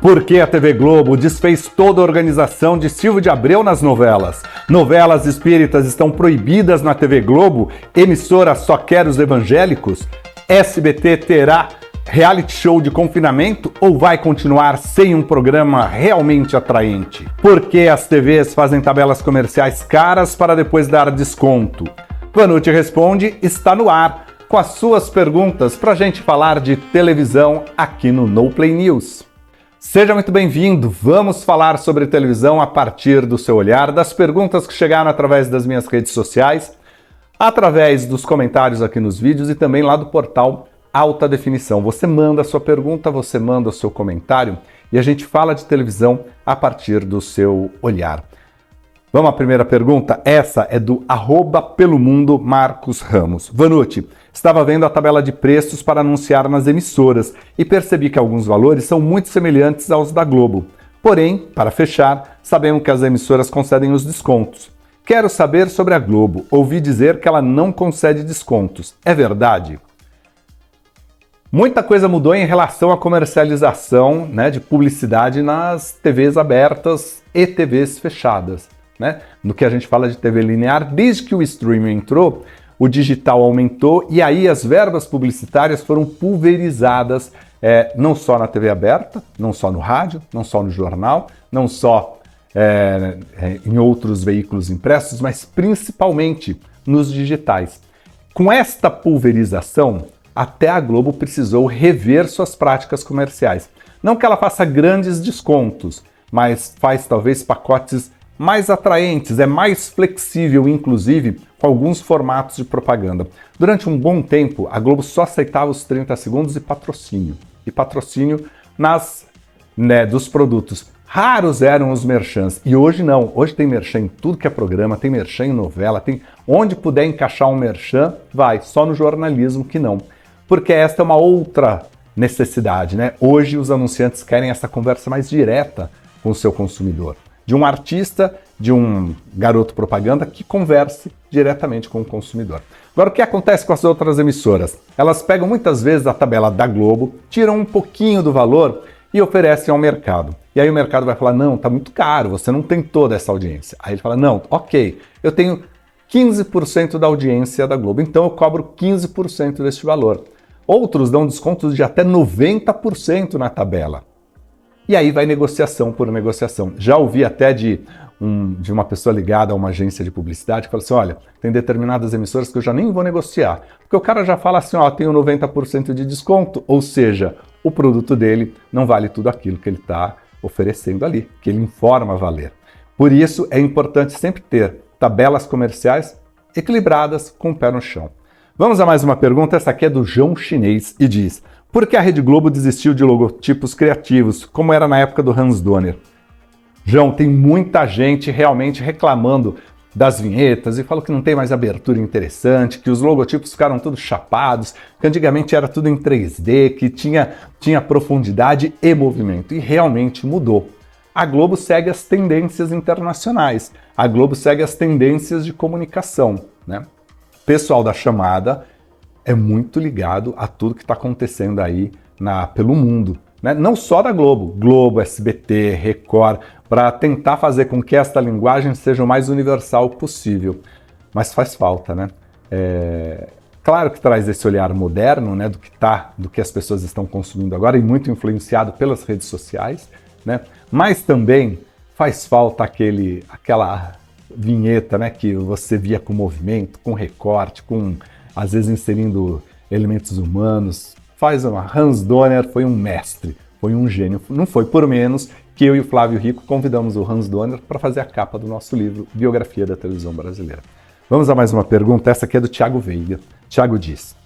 Por que a TV Globo desfez toda a organização de Silvio de Abreu nas novelas? Novelas espíritas estão proibidas na TV Globo? Emissora só quer os evangélicos? SBT terá reality show de confinamento ou vai continuar sem um programa realmente atraente? Por que as TVs fazem tabelas comerciais caras para depois dar desconto? Vanucci Responde está no ar com as suas perguntas para a gente falar de televisão aqui no No Play News. Seja muito bem-vindo, vamos falar sobre televisão a partir do seu olhar, das perguntas que chegaram através das minhas redes sociais, através dos comentários aqui nos vídeos e também lá do portal Alta Definição. Você manda a sua pergunta, você manda o seu comentário e a gente fala de televisão a partir do seu olhar. Vamos à primeira pergunta? Essa é do @pelomundo Marcos Ramos. Vanucci, estava vendo a tabela de preços para anunciar nas emissoras e percebi que alguns valores são muito semelhantes aos da Globo. Porém, para fechar, sabemos que as emissoras concedem os descontos. Quero saber sobre a Globo. Ouvi dizer que ela não concede descontos. É verdade? Muita coisa mudou em relação à comercialização, de publicidade nas TVs abertas e TVs fechadas. No que a gente fala de TV linear, desde que o streaming entrou, o digital aumentou e aí as verbas publicitárias foram pulverizadas não só na TV aberta, não só no rádio, não só no jornal, não só em outros veículos impressos, mas principalmente nos digitais. Com esta pulverização, até a Globo precisou rever suas práticas comerciais. Não que ela faça grandes descontos, mas faz talvez pacotes mais atraentes, é mais flexível, inclusive, com alguns formatos de propaganda. Durante um bom tempo, a Globo só aceitava os 30 segundos e patrocínio. E patrocínio dos produtos. Raros eram os merchans. E hoje não. Hoje tem merchan em tudo que é programa, tem merchan em novela, tem onde puder encaixar um merchan, vai. Só no jornalismo que não. Porque esta é uma outra necessidade, Hoje os anunciantes querem essa conversa mais direta com o seu consumidor. De um artista, de um garoto propaganda que converse diretamente com o consumidor. Agora, o que acontece com as outras emissoras? Elas pegam muitas vezes a tabela da Globo, tiram um pouquinho do valor e oferecem ao mercado. E aí o mercado vai falar, não, tá muito caro, você não tem toda essa audiência. Aí ele fala, não, ok, eu tenho 15% da audiência da Globo, então eu cobro 15% deste valor. Outros dão descontos de até 90% na tabela. E aí vai negociação por negociação. Já ouvi até de uma pessoa ligada a uma agência de publicidade que fala assim, olha, tem determinadas emissoras que eu já nem vou negociar. Porque o cara já fala assim, tenho 90% de desconto, ou seja, o produto dele não vale tudo aquilo que ele está oferecendo ali, que ele informa valer. Por isso é importante sempre ter tabelas comerciais equilibradas com o pé no chão. Vamos a mais uma pergunta, essa aqui é do João Chinês e diz: por que a Rede Globo desistiu de logotipos criativos, como era na época do Hans Donner? João, tem muita gente realmente reclamando das vinhetas e falou que não tem mais abertura interessante, que os logotipos ficaram todos chapados, que antigamente era tudo em 3D, que tinha profundidade e movimento. E realmente mudou. A Globo segue as tendências internacionais, a Globo segue as tendências de comunicação, Pessoal da chamada é muito ligado a tudo que está acontecendo aí pelo mundo. Não só da Globo, SBT, Record, para tentar fazer com que esta linguagem seja o mais universal possível. Mas faz falta, Claro que traz esse olhar moderno, do que as pessoas estão consumindo agora e muito influenciado pelas redes sociais, Mas também faz falta aquela vinheta, que você via com movimento, com recorte, às vezes inserindo elementos humanos. Hans Donner foi um mestre, foi um gênio. Não foi por menos que eu e o Flávio Rico convidamos o Hans Donner para fazer a capa do nosso livro Biografia da Televisão Brasileira. Vamos a mais uma pergunta, essa aqui é do Thiago Veiga. Thiago diz: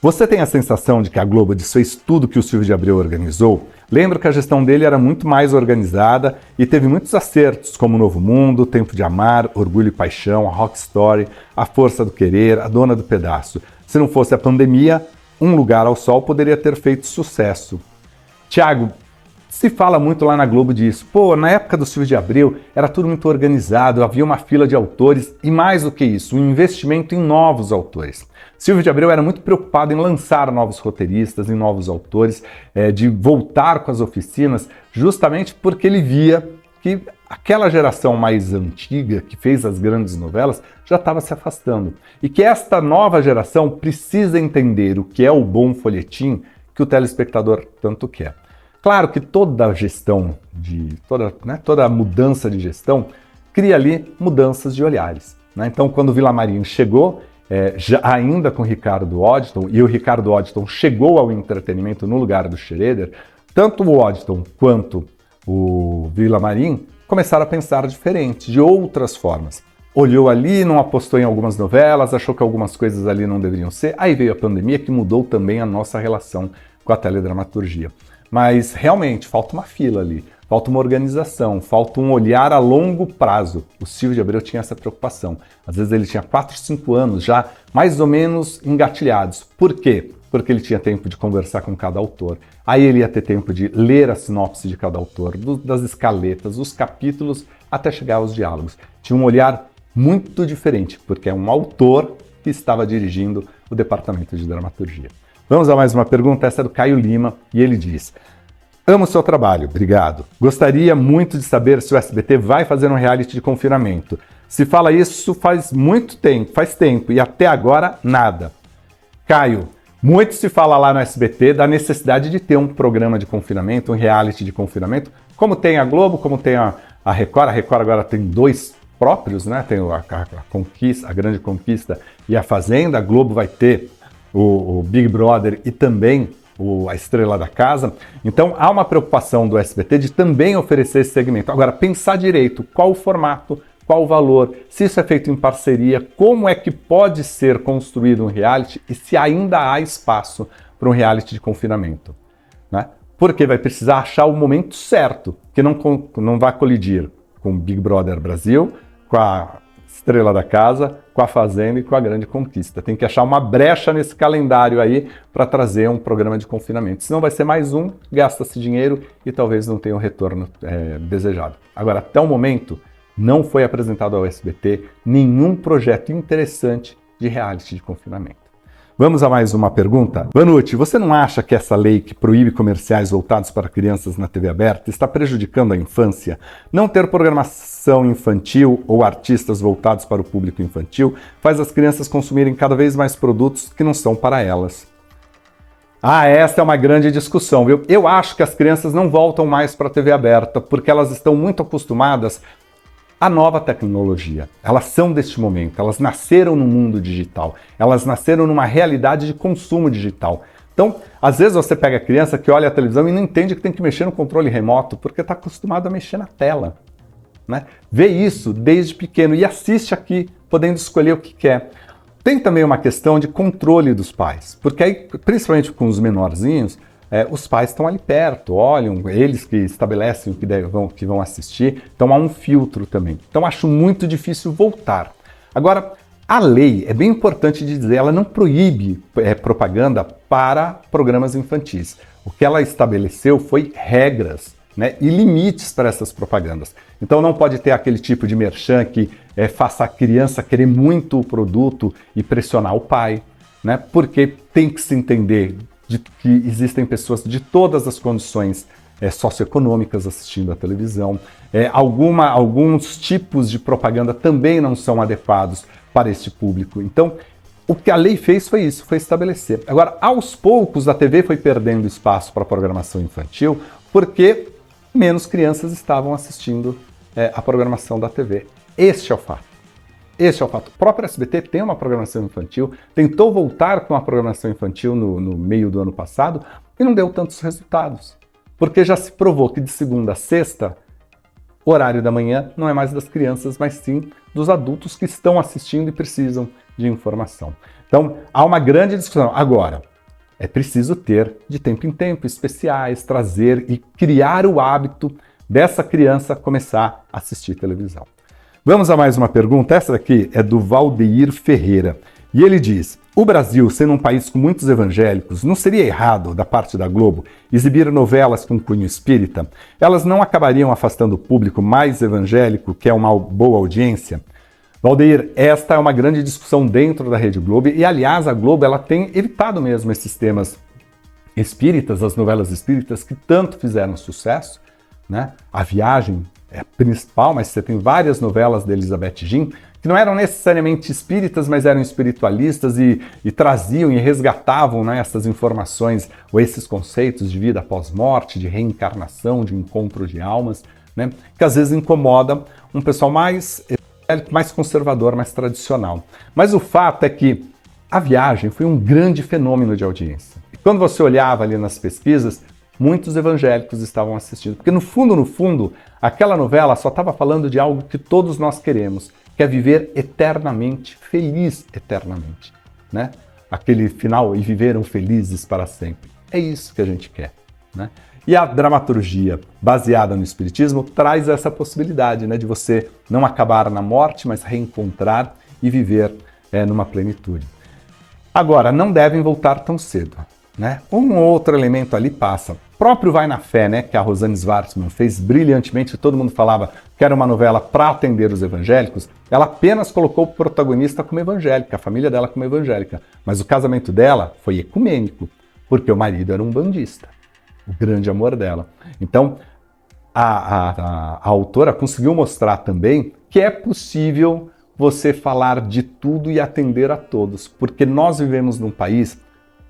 você tem a sensação de que a Globo desfez tudo que o Silvio de Abreu organizou? Lembro que a gestão dele era muito mais organizada e teve muitos acertos, como Novo Mundo, Tempo de Amar, Orgulho e Paixão, a Rock Story, A Força do Querer, A Dona do Pedaço. Se não fosse a pandemia, Um Lugar ao Sol poderia ter feito sucesso. Tiago, Se fala muito lá na Globo disso. Pô, na época do Silvio de Abreu era tudo muito organizado, havia uma fila de autores e mais do que isso, um investimento em novos autores. Silvio de Abreu era muito preocupado em lançar novos roteiristas, em novos autores, de voltar com as oficinas, justamente porque ele via que aquela geração mais antiga, que fez as grandes novelas, já estava se afastando. E que esta nova geração precisa entender o que é o bom folhetim que o telespectador tanto quer. Claro que toda gestão, toda mudança de gestão, cria ali mudanças de olhares. Né? Então, quando o Villamarim chegou, já ainda com o Ricardo Odton, e o Ricardo Odton chegou ao entretenimento no lugar do Schroeder, tanto o Odton quanto o Villamarim começaram a pensar diferente, de outras formas. Olhou ali, não apostou em algumas novelas, achou que algumas coisas ali não deveriam ser, aí veio a pandemia que mudou também a nossa relação com a teledramaturgia. Mas realmente falta uma fila ali, falta uma organização, falta um olhar a longo prazo. O Silvio de Abreu tinha essa preocupação. Às vezes ele tinha 4, 5 anos já mais ou menos engatilhados. Por quê? Porque ele tinha tempo de conversar com cada autor. Aí ele ia ter tempo de ler a sinopse de cada autor, das escaletas, dos capítulos, até chegar aos diálogos. Tinha um olhar muito diferente, porque é um autor que estava dirigindo o departamento de dramaturgia. Vamos a mais uma pergunta, essa é do Caio Lima, e ele diz: amo o seu trabalho, obrigado. Gostaria muito de saber se o SBT vai fazer um reality de confinamento. Se fala isso faz tempo, e até agora nada. Caio, muito se fala lá no SBT da necessidade de ter um programa de confinamento, um reality de confinamento, como tem a Globo, como tem a Record. A Record agora tem 2 próprios, né? Tem a Grande Conquista e a Fazenda. A Globo vai ter o Big Brother e também a Estrela da Casa. Então há uma preocupação do SBT de também oferecer esse segmento. Agora, pensar direito qual o formato, qual o valor, se isso é feito em parceria, como é que pode ser construído um reality e se ainda há espaço para um reality de confinamento. Né? Porque vai precisar achar o momento certo, que não vai colidir com o Big Brother Brasil, com a Estrela da Casa, com a Fazenda e com a Grande Conquista. Tem que achar uma brecha nesse calendário aí para trazer um programa de confinamento. Senão vai ser mais um, gasta-se dinheiro e talvez não tenha o retorno desejado. Agora, até o momento, não foi apresentado ao SBT nenhum projeto interessante de reality de confinamento. Vamos a mais uma pergunta? Vanucci, você não acha que essa lei que proíbe comerciais voltados para crianças na TV aberta está prejudicando a infância? Não ter programação infantil ou artistas voltados para o público infantil faz as crianças consumirem cada vez mais produtos que não são para elas. Essa é uma grande discussão, viu? Eu acho que as crianças não voltam mais para a TV aberta porque elas estão muito acostumadas a nova tecnologia. Elas são deste momento, elas nasceram no mundo digital, elas nasceram numa realidade de consumo digital. Então, às vezes você pega a criança que olha a televisão e não entende que tem que mexer no controle remoto porque está acostumado a mexer na tela. Né? Vê isso desde pequeno e assiste aqui, podendo escolher o que quer. Tem também uma questão de controle dos pais, porque aí, principalmente com os menorzinhos, os pais estão ali perto, olham, eles que estabelecem o que vão assistir, então há um filtro também. Então acho muito difícil voltar. Agora, a lei, é bem importante dizer, ela não proíbe propaganda para programas infantis. O que ela estabeleceu foi regras, né, e limites para essas propagandas. Então não pode ter aquele tipo de merchan que faça a criança querer muito o produto e pressionar o pai, né, porque tem que se entender de que existem pessoas de todas as condições socioeconômicas assistindo à televisão. Alguns tipos de propaganda também não são adequados para este público. Então, o que a lei fez foi isso, foi estabelecer. Agora, aos poucos, a TV foi perdendo espaço para a programação infantil porque menos crianças estavam assistindo a programação da TV. Este é o fato. Este é o fato. O próprio SBT tem uma programação infantil, tentou voltar com a programação infantil no meio do ano passado e não deu tantos resultados. Porque já se provou que de segunda a sexta, o horário da manhã não é mais das crianças, mas sim dos adultos que estão assistindo e precisam de informação. Então, há uma grande discussão. Agora, é preciso ter, de tempo em tempo, especiais, trazer e criar o hábito dessa criança começar a assistir televisão. Vamos a mais uma pergunta. Essa daqui é do Valdeir Ferreira. E ele diz: o Brasil, sendo um país com muitos evangélicos, não seria errado, da parte da Globo, exibir novelas com cunho espírita? Elas não acabariam afastando o público mais evangélico, que é uma boa audiência? Valdeir, esta é uma grande discussão dentro da Rede Globo e, aliás, a Globo ela tem evitado mesmo esses temas espíritas, as novelas espíritas que tanto fizeram sucesso, né? A Viagem é a principal, mas você tem várias novelas da Elizabeth Jean que não eram necessariamente espíritas, mas eram espiritualistas e traziam e resgatavam, né, essas informações ou esses conceitos de vida após morte, de reencarnação, de encontro de almas, né, que às vezes incomoda um pessoal mais conservador, mais tradicional. Mas o fato é que A Viagem foi um grande fenômeno de audiência. E quando você olhava ali nas pesquisas, muitos evangélicos estavam assistindo. Porque no fundo, aquela novela só estava falando de algo que todos nós queremos, que é viver eternamente, feliz eternamente, né? Aquele final, e viveram felizes para sempre. É isso que a gente quer, né? E a dramaturgia baseada no Espiritismo traz essa possibilidade, né, de você não acabar na morte, mas reencontrar e viver numa plenitude. Agora, não devem voltar tão cedo, né? Um ou outro elemento ali passa. O próprio Vai na Fé, né, que a Rosane Schwartzman fez brilhantemente, todo mundo falava que era uma novela para atender os evangélicos, ela apenas colocou o protagonista como evangélica, a família dela como evangélica, mas o casamento dela foi ecumênico, porque o marido era um bandista, o grande amor dela. Então, a autora conseguiu mostrar também que é possível você falar de tudo e atender a todos, porque nós vivemos num país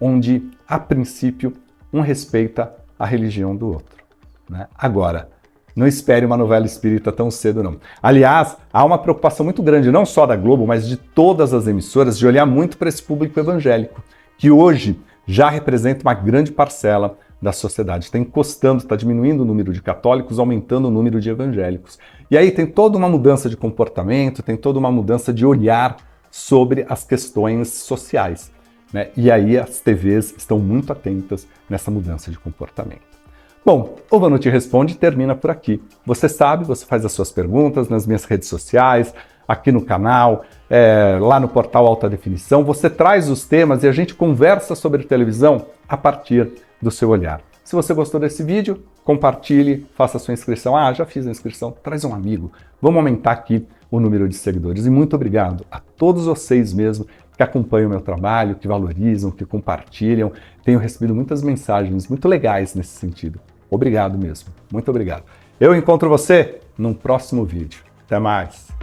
onde, a princípio, um respeita a religião do outro, né? Agora, não espere uma novela espírita tão cedo, não. Aliás, há uma preocupação muito grande, não só da Globo, mas de todas as emissoras, de olhar muito para esse público evangélico, que hoje já representa uma grande parcela da sociedade. Está encostando, está diminuindo o número de católicos, aumentando o número de evangélicos. E aí tem toda uma mudança de comportamento, tem toda uma mudança de olhar sobre as questões sociais, né? E aí as TVs estão muito atentas nessa mudança de comportamento. Bom, o Vanucci Responde termina por aqui. Você sabe, você faz as suas perguntas nas minhas redes sociais, aqui no canal, lá no portal Alta Definição. Você traz os temas e a gente conversa sobre televisão a partir do seu olhar. Se você gostou desse vídeo, compartilhe, faça a sua inscrição. Ah, já fiz a inscrição, traz um amigo. Vamos aumentar aqui o número de seguidores. E muito obrigado a todos vocês mesmo que acompanham o meu trabalho, que valorizam, que compartilham. Tenho recebido muitas mensagens muito legais nesse sentido. Obrigado mesmo. Muito obrigado. Eu encontro você num próximo vídeo. Até mais!